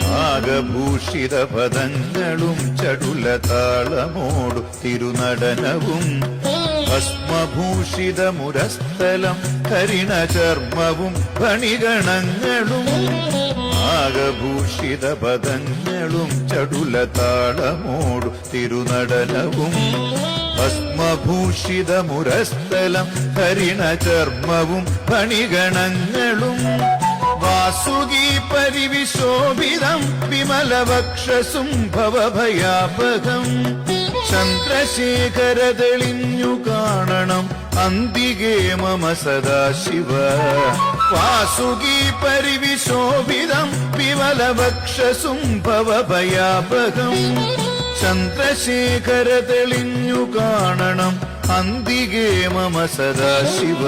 നാഗഭൂഷിത പദങ്ങളും ചടുലതാളമോടു തിരുനടനവും ഭസ്മഭൂഷിതമുരസ്ഥലം ഹരിണചർമ്മവും ഫണിഗണങ്ങളും നാഗഭൂഷിത പദങ്ങളും ചടുലതാളമോടു തിരുനടനവും ഭസ്മഭൂഷിതമുരസ്ഥലം ഹരിണചർമ്മവും ഫണിഗണങ്ങളും വാസുകീ പരിവിശോഭിതം വിമലവക്ഷസും ഭവഭയാപകം ചന്ദ്രശേഖരതെളിഞ്ഞു കാണണം അന്തികേ മമ സദാശിവ വാസുകീ പരിവിശോഭിതം വിമലവക്ഷസും ഭവഭയാപകം ചന്ദ്രശേഖരതെളിഞ്ഞു കാണണം അന്തികേ മമ സദാശിവ